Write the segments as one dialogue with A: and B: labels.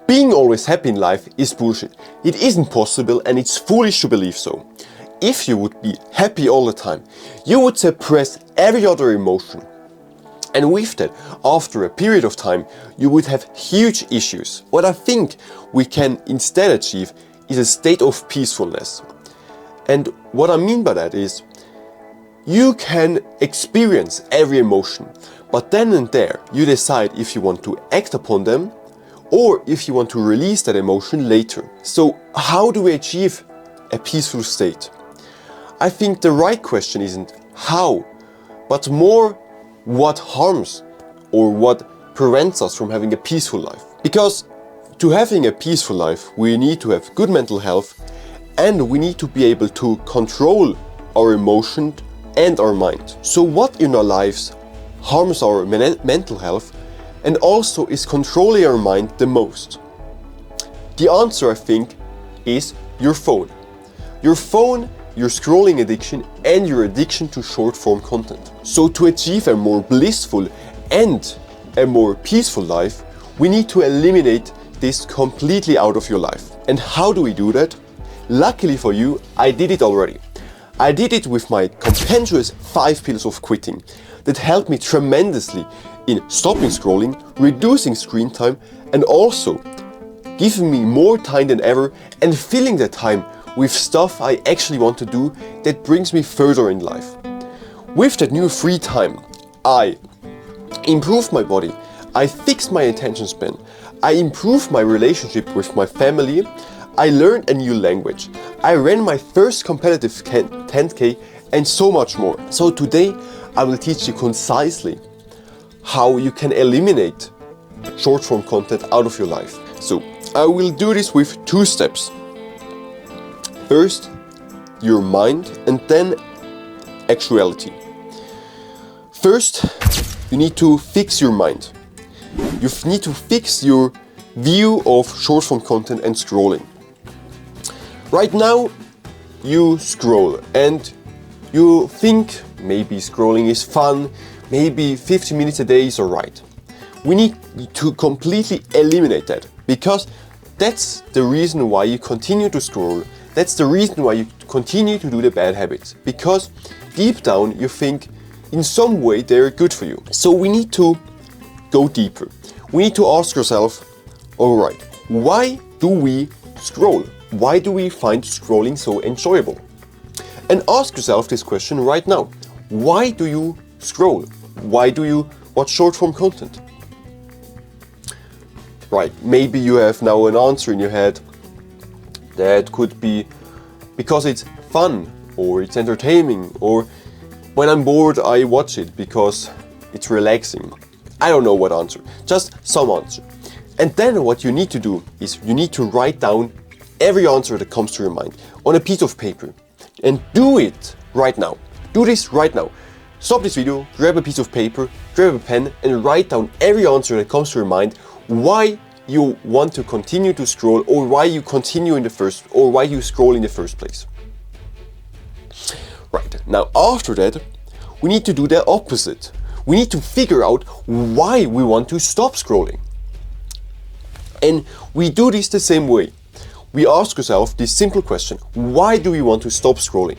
A: Being always happy in life is bullshit. It isn't possible and it's foolish to believe so. If you would be happy all the time, you would suppress every other emotion. And with that, after a period of time, you would have huge issues. What I think we can instead achieve is a state of peacefulness. And what I mean by that is, you can experience every emotion, but then and there you decide if you want to act upon them or if you want to release that emotion later. So how do we achieve a peaceful state? I think the right question isn't how, but more what harms or what prevents us from having a peaceful life. Because to having a peaceful life, we need to have good mental health and we need to be able to control our emotion and our mind. So what in our lives harms our mental health and also is controlling our mind the most? The answer, I think, is your phone. Your phone, your scrolling addiction and your addiction to short form content. So to achieve a more blissful and a more peaceful life, we need to eliminate this completely out of your life. And how do we do that? Luckily for you, I did it already. I did it with my compendious 5 pillars of quitting that helped me tremendously in stopping scrolling, reducing screen time and also giving me more time than ever and filling that time with stuff I actually want to do that brings me further in life. With that new free time, I improved my body, I fixed my attention span, I improved my relationship with my family, I learned a new language, I ran my first competitive 10K and so much more. So today I will teach you concisely how you can eliminate short form content out of your life. So I will do this with 2 steps. First, your mind and then actuality. First, you need to fix your mind. You need to fix your view of short form content and scrolling. Right now, you scroll and you think maybe scrolling is fun, maybe 50 minutes a day is alright. We need to completely eliminate that because that's the reason why you continue to scroll. That's the reason why you continue to do the bad habits, because deep down you think in some way they're good for you. So we need to go deeper. We need to ask yourself, alright, why do we scroll? Why do we find scrolling so enjoyable? And ask yourself this question right now. Why do you scroll? Why do you watch short form content? Right, maybe you have now an answer in your head. That could be because it's fun or it's entertaining, or when I'm bored I watch it because it's relaxing. I don't know what answer, just some answer. And then what you need to do is you need to write down every answer that comes to your mind on a piece of paper and do it right now. Do this right now. Stop this video, grab a piece of paper, grab a pen and write down every answer that comes to your mind, why you want to continue to scroll or why you scroll in the first place. Right, now after that, we need to do the opposite. We need to figure out why we want to stop scrolling. And we do this the same way. We ask ourselves this simple question: why do we want to stop scrolling?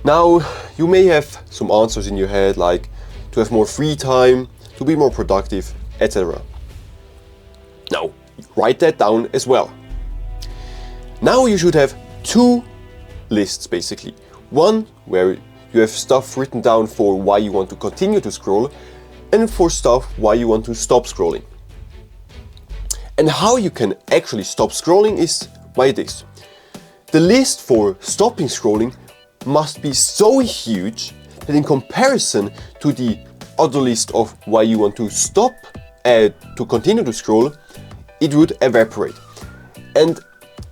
A: Now, you may have some answers in your head, like to have more free time, to be more productive, etc. Now, write that down as well. Now you should have 2 lists basically. One where you have stuff written down for why you want to continue to scroll, and for stuff why you want to stop scrolling. And how you can actually stop scrolling is by this. The list for stopping scrolling must be so huge that in comparison to the other list of why you want to stop to continue to scroll, it would evaporate. And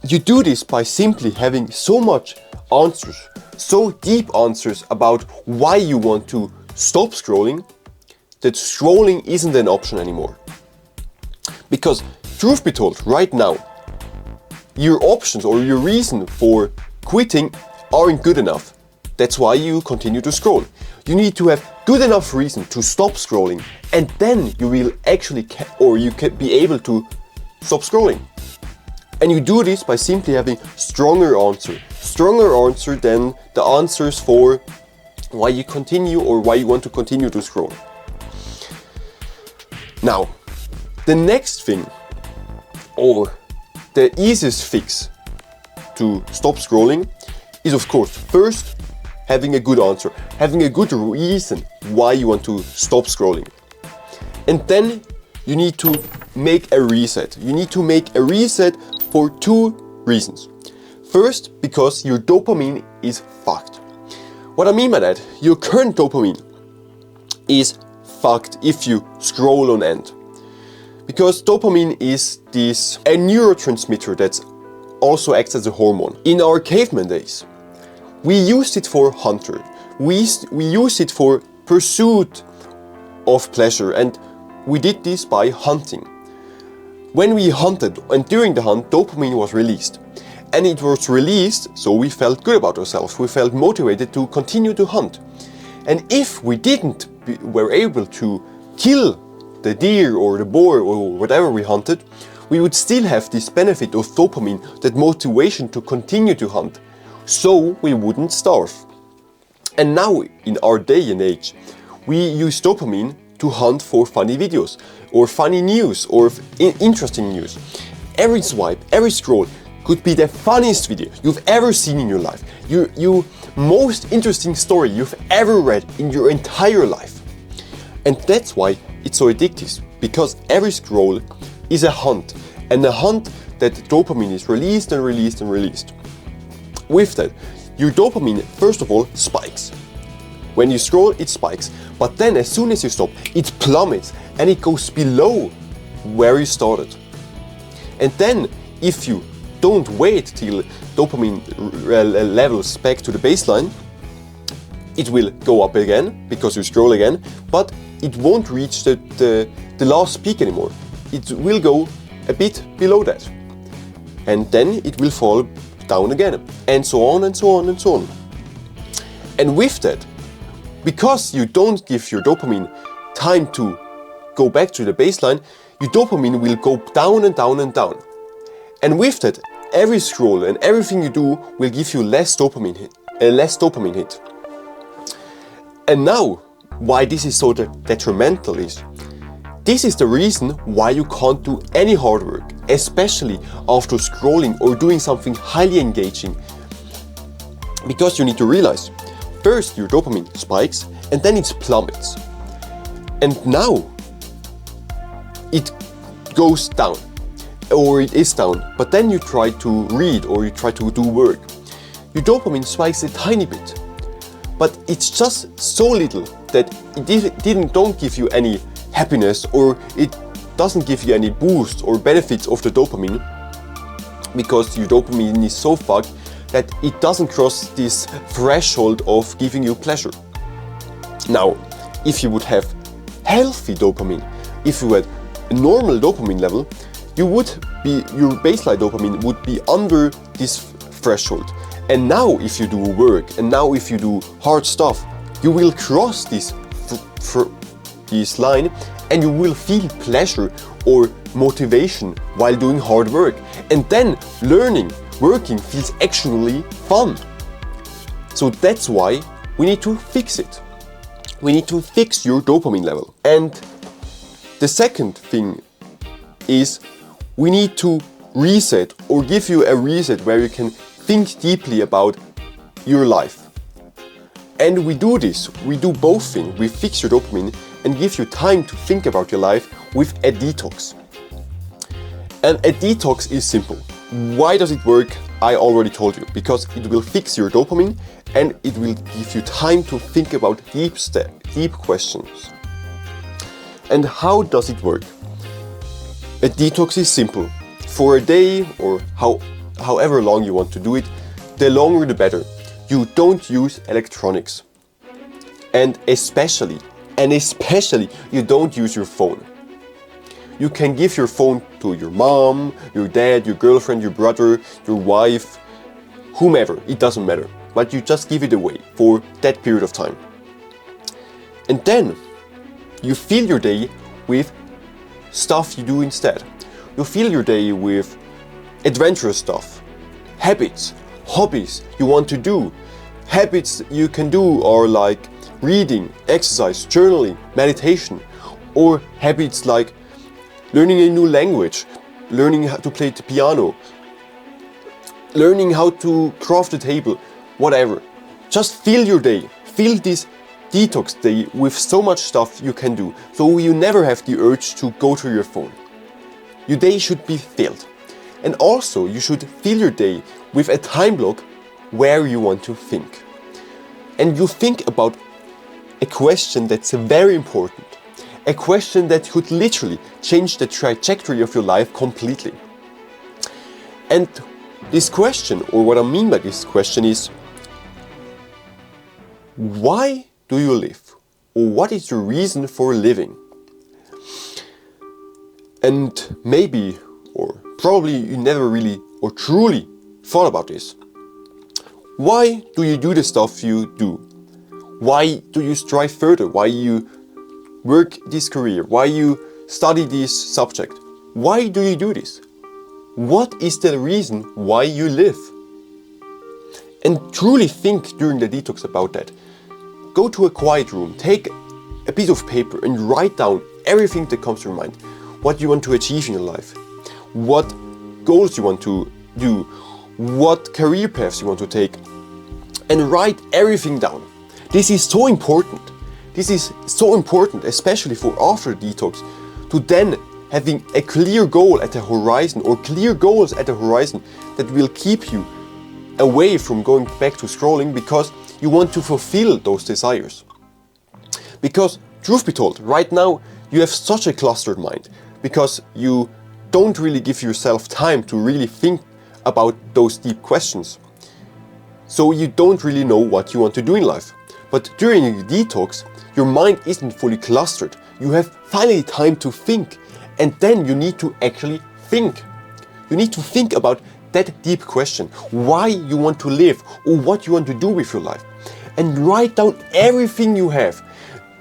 A: you do this by simply having so much answers, so deep answers about why you want to stop scrolling, that scrolling isn't an option anymore. Because truth be told, right now, your options or your reason for quitting aren't good enough. That's why you continue to scroll. You need to have good enough reason to stop scrolling, and then you will actually you can be able to stop scrolling. And you do this by simply having stronger answer than the answers for why you continue or why you want to continue to scroll. Now, the next thing, or the easiest fix to stop scrolling, is of course first having a good answer, having a good reason why you want to stop scrolling. And then you need to make a reset. You need to make a reset for two reasons. First, because your dopamine is fucked. What I mean by that, your current dopamine is fucked if you scroll on end. Because dopamine is a neurotransmitter that also acts as a hormone. In our caveman days, we used it for hunter. We used it for pursuit of pleasure, and we did this by hunting. When we hunted, and during the hunt, dopamine was released. And it was released, so we felt good about ourselves. We felt motivated to continue to hunt. And if we were able to kill the deer or the boar or whatever we hunted, we would still have this benefit of dopamine, that motivation to continue to hunt, so we wouldn't starve. And now, in our day and age, we use dopamine to hunt for funny videos, or funny news, or interesting news. Every swipe, every scroll could be the funniest video you've ever seen in your life. Your most interesting story you've ever read in your entire life. And that's why it's so addictive, because every scroll is a hunt, and a hunt that dopamine is released and released and released. With that, your dopamine, first of all, spikes. When you scroll, it spikes, but then as soon as you stop, it plummets and it goes below where you started. And then, if you don't wait till dopamine levels back to the baseline, it will go up again because you scroll again, but it won't reach the last peak anymore. It will go a bit below that, and then it will fall down again, and so on and so on and so on. And with that, because you don't give your dopamine time to go back to the baseline, your dopamine will go down and down and down. And with that, every scroll and everything you do will give you less dopamine hit. And now, why this is so detrimental is, this is the reason why you can't do any hard work, especially after scrolling or doing something highly engaging. Because you need to realize, first your dopamine spikes and then it plummets. And now it goes down, or it is down, but then you try to read or you try to do work. Your dopamine spikes a tiny bit, but it's just so little that it don't give you any happiness, or it doesn't give you any boost or benefits of the dopamine, because your dopamine is so fucked that it doesn't cross this threshold of giving you pleasure. Now, if you would have healthy dopamine, if you had a normal dopamine level, your baseline dopamine would be under this threshold. And now if you do work, and now if you do hard stuff, you will cross this line, and you will feel pleasure or motivation while doing hard work. And then working feels actually fun. So that's why we need to fix it. We need to fix your dopamine level. And the second thing is, we need to reset, or give you a reset where you can think deeply about your life. And we do this, we do both things. We fix your dopamine and give you time to think about your life with a detox. And a detox is simple. Why does it work? I already told you. Because it will fix your dopamine and it will give you time to think about deep questions. And how does it work? A detox is simple. For a day, or however long you want to do it, the longer the better. You don't use electronics. And especially, you don't use your phone. You can give your phone to your mom, your dad, your girlfriend, your brother, your wife, whomever, it doesn't matter. But you just give it away for that period of time. And then you fill your day with stuff you do instead. You fill your day with adventurous stuff, habits, hobbies you want to do. Habits you can do are like reading, exercise, journaling, meditation, or habits like learning a new language, learning how to play the piano, learning how to craft a table, whatever. Just fill your day, fill this detox day with so much stuff you can do, so you never have the urge to go to your phone. Your day should be filled. And also you should fill your day with a time block where you want to think. And you think about a question that's very important. A question that could literally change the trajectory of your life completely. And this question, or what I mean by this question is, why do you live? Or what is your reason for living? And maybe, or probably you never really or truly thought about this. Why do you do the stuff you do? Why do you strive further? Why you work this career? Why you study this subject? Why do you do this? What is the reason why you live? And truly think during the detox about that. Go to a quiet room, take a piece of paper and write down everything that comes to your mind. What you want to achieve in your life, what goals you want to do, what career paths you want to take, and write everything down. This is so important. This is so important, especially for after detox, to then having a clear goal at the horizon, or clear goals at the horizon that will keep you away from going back to scrolling, because you want to fulfill those desires. Because truth be told, right now you have such a clustered mind, because you don't really give yourself time to really think about those deep questions. So you don't really know what you want to do in life. But during a detox, your mind isn't fully clustered. You have finally time to think, and then you need to actually think. You need to think about that deep question, why you want to live, or what you want to do with your life. And write down everything you have.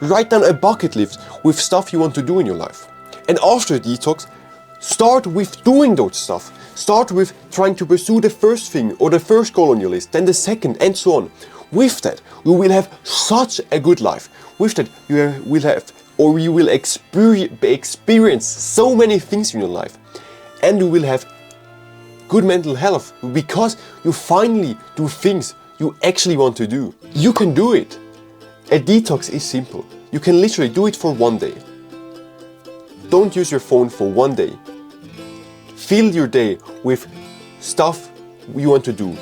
A: Write down a bucket list with stuff you want to do in your life. And after detox, start with doing those stuff. Start with trying to pursue the first thing or the first goal on your list, then the second, and so on. With that, you will have such a good life. With that, you will experience so many things in your life. And you will have good mental health, because you finally do things you actually want to do. You can do it. A detox is simple. You can literally do it for one day. Don't use your phone for one day. Fill your day with stuff you want to do.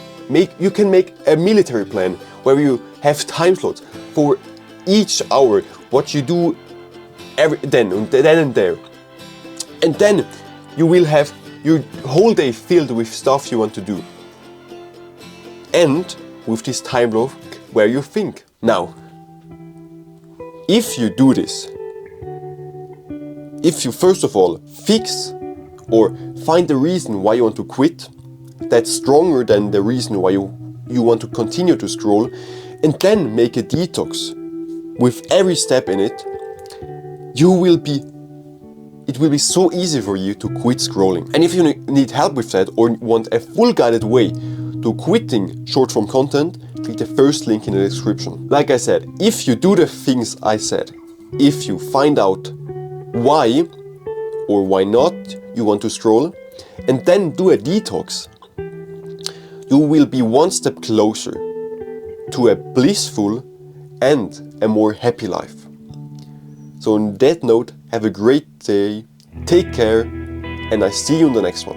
A: You can make a military plan where you have time slots for each hour, what you do then and there. And then you will have your whole day filled with stuff you want to do. And with this time block where you think. Now, if you do this, if you first of all fix or find the reason why you want to quit, that's stronger than the reason why you want to continue to scroll, and then make a detox with every step in it, it will be so easy for you to quit scrolling. And if you need help with that, or want a full guided way to quitting short form content, click the first link in the description. Like I said, if you do the things I said, if you find out why or why not you want to scroll, and then do a detox, you will be one step closer to a blissful and a more happy life. So on that note, have a great day, take care, and I see you in the next one.